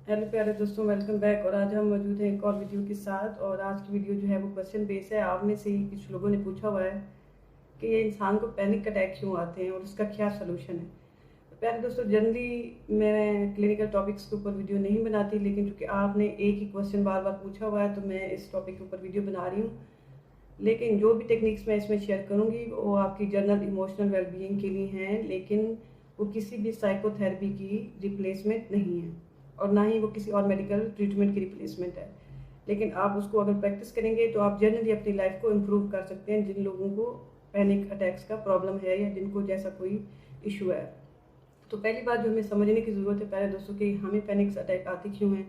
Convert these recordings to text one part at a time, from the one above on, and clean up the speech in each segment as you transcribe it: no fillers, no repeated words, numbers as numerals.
Hello प्यारे दोस्तों, welcome back. और आज हम मौजूद हैं एक और वीडियो के साथ। और आज की वीडियो जो है वो क्वेश्चन बेस है। आप में से ही कुछ लोगों ने पूछा हुआ है कि ये इंसान को पैनिक अटैक क्यों आते हैं और इसका क्या सोल्यूशन है। तो प्यारे दोस्तों, जनरली मैं क्लिनिकल टॉपिक्स के ऊपर वीडियो नहीं बनाती, लेकिन चूंकि आपने एक ही क्वेश्चन बार बार पूछा हुआ है तो मैं इस टॉपिक के ऊपर वीडियो बना रही हूँ। लेकिन जो भी टेक्निक्स मैं इसमें शेयर करूँगी वो आपकी जनरल इमोशनल वेलबीइंग के लिए हैं, लेकिन वो किसी भी साइकोथेरेपी की रिप्लेसमेंट नहीं है और ना ही वो किसी और मेडिकल ट्रीटमेंट की रिप्लेसमेंट है। लेकिन आप उसको अगर प्रैक्टिस करेंगे तो आप जनरली अपनी लाइफ को इम्प्रूव कर सकते हैं, जिन लोगों को पैनिक अटैक्स का प्रॉब्लम है या जिनको जैसा कोई इशू है। तो पहली बात जो हमें समझने की ज़रूरत है प्यारे दोस्तों कि हमें पैनिक अटैक आती क्यों है।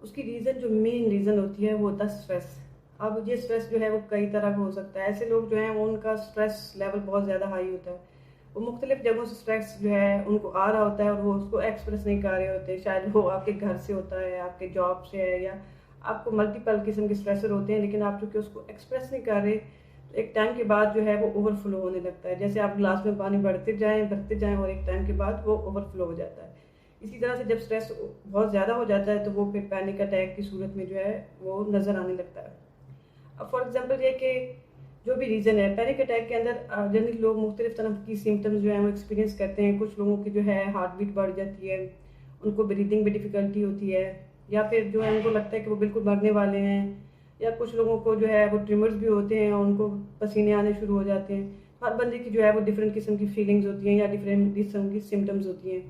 उसकी रीज़न जो मेन रीज़न होती है वो होता है स्ट्रेस। अब ये स्ट्रेस जो है वो कई तरह का हो सकता है। ऐसे लोग जो हैं वो उनका स्ट्रेस लेवल बहुत ज़्यादा हाई होता है। वो मुख्तलिफ जगहों से स्ट्रेस जो है उनको आ रहा होता है और वो उसको एक्सप्रेस नहीं कर रहे होते। शायद वो आपके घर से होता है, आपके जॉब से है, या आपको मल्टीपल किस्म के स्ट्रेसर होते हैं, लेकिन आप चूँकि उसको एक्सप्रेस नहीं कर रहे तो एक टाइम के बाद जो है वो ओवरफ्लो होने लगता है। जैसे आप ग्लास में पानी भरते जाएँ और एक टाइम के बाद वो ओवरफ्लो हो जाता है। इसी तरह से जब स्ट्रेस बहुत ज़्यादा हो जाता है तो वो फिर पैनिक अटैक की सूरत में जो है वो नज़र आने लगता है। अब फॉर एग्जांपल ये कि जो भी रीज़न है पैनिक अटैक के अंदर जनरली लोग मुख्तलिफ तरह की सिम्टम्स जो है वो एक्सपीरियंस करते हैं। कुछ लोगों की जो है हार्ट बीट बढ़ जाती है, उनको ब्रीदिंग में डिफ़िकल्टी होती है, या फिर जो है उनको लगता है कि वो बिल्कुल मरने वाले हैं, या कुछ लोगों को जो है वो ट्रिमर्स भी होते हैं और उनको पसीने आने शुरू हो जाते हैं। हर बंदे की जो है वो डिफरेंट किस्म की फीलिंग्स होती हैं या डिफरेंट किस्म की सिम्टम्स होती हैं।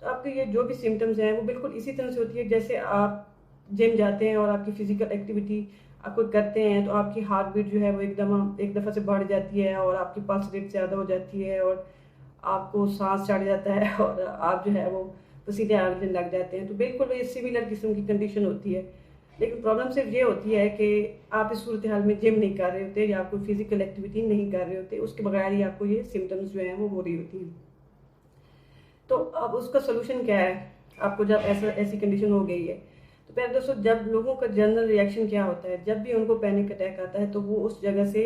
तो आपके ये जो भी सिम्टम्स हैं वो बिल्कुल इसी तरह से होती है जैसे आप जिम जाते हैं और आपकी फिजिकल एक्टिविटी आप कोई करते हैं तो आपकी हार्ट बीट जो है वो एकदम एक दफ़ा से बढ़ जाती है और आपकी पल्स रेट ज़्यादा हो जाती है और आपको सांस चढ़ जाता है और आप जो है वो पसीने आने लग जाते हैं। तो बिल्कुल ये सिमिलर किस्म की कंडीशन होती है। लेकिन प्रॉब्लम सिर्फ ये होती है कि आप इस सूरत हाल में जिम नहीं कर रहे होते या कोई फिजिकल एक्टिविटी नहीं कर रहे होते, उसके बगैर ही आपको ये सिम्टम्स जो हैं वो हो रही होती हैं। तो अब उसका सोल्यूशन क्या है आपको जब ऐसी कंडीशन हो गई है। तो पहले दोस्तों, जब लोगों का जनरल रिएक्शन क्या होता है, जब भी उनको पैनिक अटैक आता है तो वो उस जगह से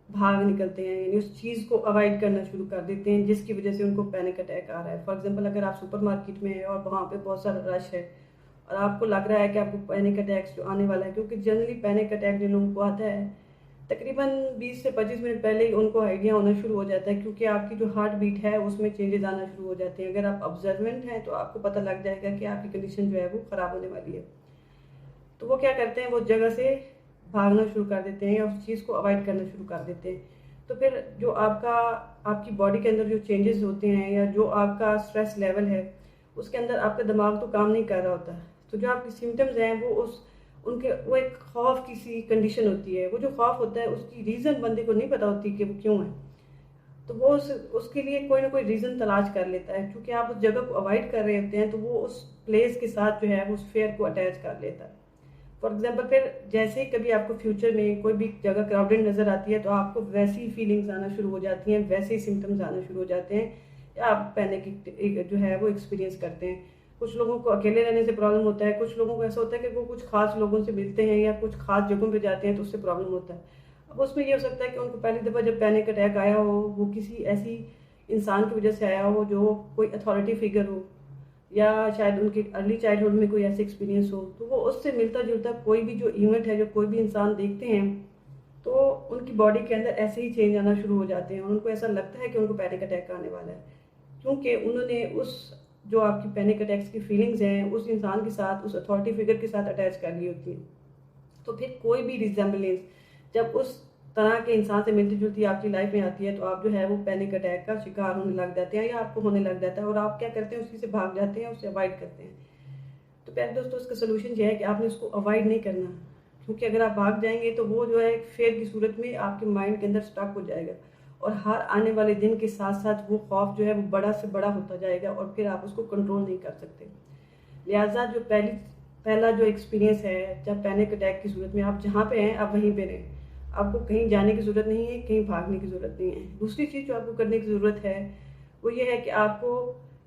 भाग निकलते हैं, यानी उस चीज़ को अवॉइड करना शुरू कर देते हैं जिसकी वजह से उनको पैनिक अटैक आ रहा है। फॉर एग्जांपल, अगर आप सुपरमार्केट में हैं और वहाँ पे बहुत सारा रश है और आपको लग रहा है कि आपको पैनिक अटैक्स जो आने वाला है, क्योंकि जनरली पैनिक अटैक जिन लोगों को आता है तकरीबन 20 से 25 मिनट पहले ही उनको आइडिया होना शुरू हो जाता है, क्योंकि आपकी जो हार्ट बीट है उसमें चेंजेस आना शुरू हो जाते हैं। अगर आप ऑब्जर्वेंट हैं तो आपको पता लग जाएगा कि आपकी कंडीशन जो है वो ख़राब होने वाली है। तो वो क्या करते हैं, वो जगह से भागना शुरू कर देते हैं या उस चीज़ को अवॉइड करना शुरू कर देते हैं। तो फिर जो आपकी बॉडी के अंदर जो चेंजेस होते हैं या जो आपका स्ट्रेस लेवल है उसके अंदर आपका दिमाग तो काम नहीं कर रहा होता। तो जो आपके सिम्टम्स हैं वो एक खौफ की सी कंडीशन होती है। वो जो खौफ होता है उसकी रीज़न बंदे को नहीं पता होती कि वो क्यों है। तो वो उसके लिए कोई ना कोई रीज़न तलाश कर लेता है। क्योंकि आप उस जगह को अवॉइड कर रहे होते हैं तो वो उस प्लेस के साथ जो है वो उस फेयर को अटैच कर लेता है। फॉर एग्जाम्पल, फिर जैसे ही कभी आपको फ्यूचर में कोई भी जगह क्राउडेड नज़र आती है तो आपको वैसी ही फीलिंग्स आना शुरू हो जाती हैं, वैसे ही सिम्टम्स आना शुरू हो जाते हैं, या आप पैनिक जो है वो एक्सपीरियंस करते हैं। कुछ लोगों को अकेले रहने से प्रॉब्लम होता है, कुछ लोगों को ऐसा होता है कि वो कुछ खास लोगों से मिलते हैं या कुछ खास जगहों पे जाते हैं तो उससे प्रॉब्लम होता है। अब उसमें ये हो सकता है कि उनको पहली दफ़ा जब पैनिक अटैक आया हो वो किसी ऐसी इंसान की वजह से आया हो जो कोई अथॉरिटी फिगर हो, या शायद उनके अर्ली चाइल्डहुड में कोई ऐसे एक्सपीरियंस हो। तो वो उससे मिलता जुलता कोई भी जो इवेंट है, जो कोई भी इंसान देखते हैं तो उनकी बॉडी के अंदर ऐसे ही चेंज आना शुरू हो जाते हैं। उनको ऐसा लगता है कि उनको पैनिक अटैक आने वाला है, क्योंकि उन्होंने उस जो आपकी पैनिक अटैक्स की फीलिंग्स हैं उस इंसान के साथ, उस अथॉरिटी फिगर के साथ अटैच कर ली होती हैं। तो फिर कोई भी रिजेम्बलेंस जब उस तरह के इंसान से मिलती जुलती आपकी लाइफ में आती है तो आप जो है वो पैनिक अटैक का शिकार होने लग जाते हैं या आपको होने लग जाता है और आप क्या करते हैं, उसी से भाग जाते हैं, उससे अवॉइड करते हैं। तो प्यारे दोस्तों, इसका सोल्यूशन ये है कि आपने उसको अवॉइड नहीं करना, क्योंकि अगर आप भाग जाएंगे तो वो जो है एक फेयर की सूरत में आपके माइंड के अंदर स्टक हो जाएगा और हर आने वाले दिन के साथ साथ वो खौफ जो है वो बड़ा से बड़ा होता जाएगा और फिर आप उसको कंट्रोल नहीं कर सकते। लिहाजा जो पहला जो एक्सपीरियंस है, जब पैनिक अटैक की सूरत में आप जहाँ पे हैं आप वहीं पे रहें। आपको कहीं जाने की ज़रूरत नहीं है, कहीं भागने की ज़रूरत नहीं है। दूसरी चीज़ जो आपको करने की ज़रूरत है वो ये है कि आपको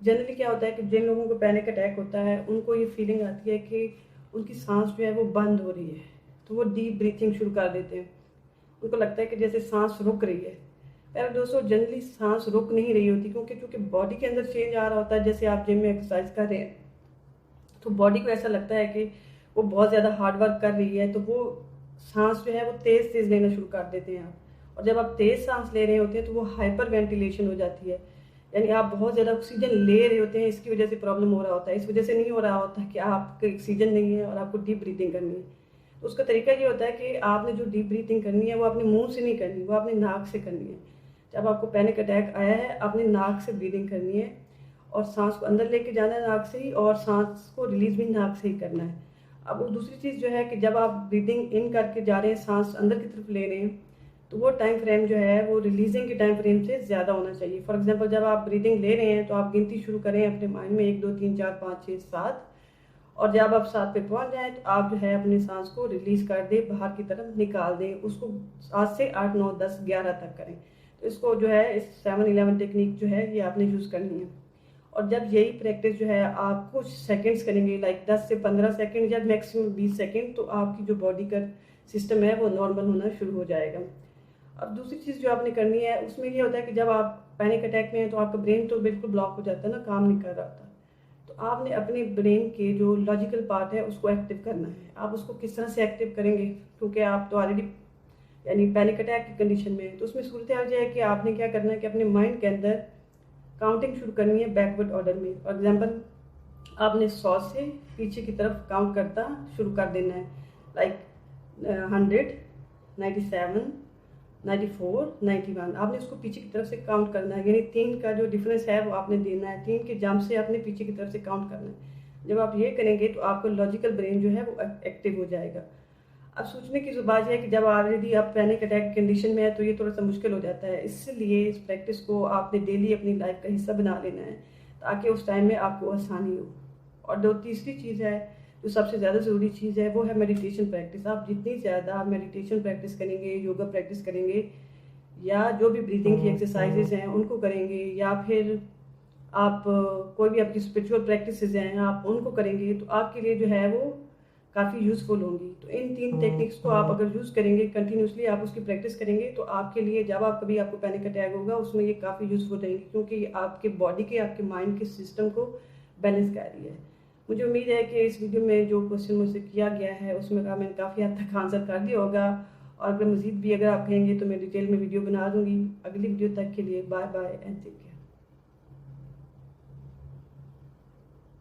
जनरली क्या होता है कि जिन लोगों को पैनिक अटैक होता है उनको ये फीलिंग आती है कि उनकी सांस जो है वो बंद हो रही है। तो वो डीप ब्रीथिंग शुरू कर देते हैं। उनको लगता है कि जैसे सांस रुक रही है। पर दोस्तों, जनरली सांस रुक नहीं रही होती, क्योंकि चूँकि बॉडी के अंदर चेंज आ रहा होता है। जैसे आप जिम में एक्सरसाइज कर रहे हैं तो बॉडी को ऐसा लगता है कि वो बहुत ज़्यादा हार्ड वर्क कर रही है, तो वो सांस जो है वो तेज़ तेज़ लेना शुरू कर देते हैं आप। और जब आप तेज़ सांस ले रहे होते हैं तो वो हाइपर वेंटिलेशन हो जाती है, यानी आप बहुत ज़्यादा ऑक्सीजन ले रहे होते हैं, इसकी वजह से प्रॉब्लम हो रहा होता है। इस वजह से नहीं हो रहा होता कि आपको ऑक्सीजन नहीं है और आपको डीप ब्रीथिंग करनी है। तो उसका तरीका ये होता है कि आपने जो डीप ब्रीथिंग करनी है वो अपने मुंह से नहीं करनी, वो अपने नाक से करनी है। जब आपको पैनिक अटैक आया है, आपने नाक से ब्रीदिंग करनी है और सांस को अंदर लेके जाना है नाक से ही, और सांस को रिलीज भी नाक से ही करना है। अब वो दूसरी चीज़ जो है कि जब आप ब्रीदिंग इन करके जा रहे हैं, सांस अंदर की तरफ ले रहे हैं, तो वो टाइम फ्रेम जो है वो रिलीजिंग के टाइम फ्रेम से ज़्यादा होना चाहिए। फॉर एग्जांपल, जब आप ब्रीदिंग ले रहे हैं तो आप गिनती शुरू करें अपने माइंड में 1 2 3 4 5 6 7, और जब आप 7 पे पहुंच जाएं तो आप जो है अपनी सांस को रिलीज कर दें, बाहर की तरफ निकाल दें। उसको 7 से 8 9 10 11 तक करें। तो इसको जो है इस 7-11 टेक्निक जो है ये आपने यूज़ करनी है। और जब यही प्रैक्टिस जो है आप कुछ सेकंड्स करेंगे, लाइक 10 से 15 सेकंड या मैक्सिमम 20 सेकंड, तो आपकी जो बॉडी का सिस्टम है वो नॉर्मल होना शुरू हो जाएगा। अब दूसरी चीज़ जो आपने करनी है उसमें ये होता है कि जब आप पैनिक अटैक में हैं तो आपका ब्रेन तो बिल्कुल ब्लॉक हो जाता है ना, काम नहीं कर रहा होता। तो आपने अपने ब्रेन के जो लॉजिकल पार्ट है उसको एक्टिव करना है। आप उसको किस तरह से एक्टिव करेंगे, क्योंकि आप तो ऑलरेडी यानी पैनिक अटैक की कंडीशन में है। तो उसमें सूरत हाल ये है कि आपने क्या करना है कि अपने माइंड के अंदर काउंटिंग शुरू करनी है बैकवर्ड ऑर्डर में। फॉर एग्जांपल, आपने 100 से पीछे की तरफ काउंट करता शुरू कर देना है, लाइक 100, 97, 94, 91। आपने उसको पीछे की तरफ से काउंट करना है, यानी 3 का जो डिफरेंस है वो आपने देना है। 3 के जंप से आपने पीछे की तरफ से काउंट करना है। जब आप ये करेंगे तो आपका लॉजिकल ब्रेन जो है वो एक्टिव हो जाएगा। अब सोचने की जो बात है कि जब ऑलरेडी आप पैनिक अटैक कंडीशन में है तो ये थोड़ा सा मुश्किल हो जाता है। इसलिए इस प्रैक्टिस को आपने डेली अपनी लाइफ का हिस्सा बना लेना है, ताकि उस टाइम में आपको आसानी हो। और जो तीसरी चीज़ है, जो सबसे ज़्यादा ज़रूरी चीज़ है, वो है मेडिटेशन प्रैक्टिस। आप जितनी ज़्यादा मेडिटेशन प्रैक्टिस करेंगे, योगा प्रैक्टिस करेंगे, या जो भी ब्रीदिंग की एक्सरसाइजेज हैं उनको करेंगे, या फिर आप कोई भी आपकी स्पिरिचुअल प्रैक्टिसेस हैं आप उनको करेंगे, तो आपके लिए जो है वो काफ़ी यूज़फुल होंगी। तो इन 3 टेक्निक्स को आप अगर यूज़ करेंगे, कंटिन्यूसली आप उसकी प्रैक्टिस करेंगे, तो आपके लिए जब आप कभी आपको पैनिक अटैक होगा उसमें ये काफ़ी यूज़फुल रहेंगी, क्योंकि ये आपके बॉडी के, आपके माइंड के सिस्टम को बैलेंस कर रही है। मुझे उम्मीद है कि इस वीडियो में जो क्वेश्चन मुझसे किया गया है उसमें का मैंने काफ़ी हद तक आंसर कर दिया होगा, और अगर मज़ीद भी अगर आप कहेंगे तो मैं डिटेल में वीडियो बना दूँगी। अगली वीडियो तक के लिए bye bye and take care.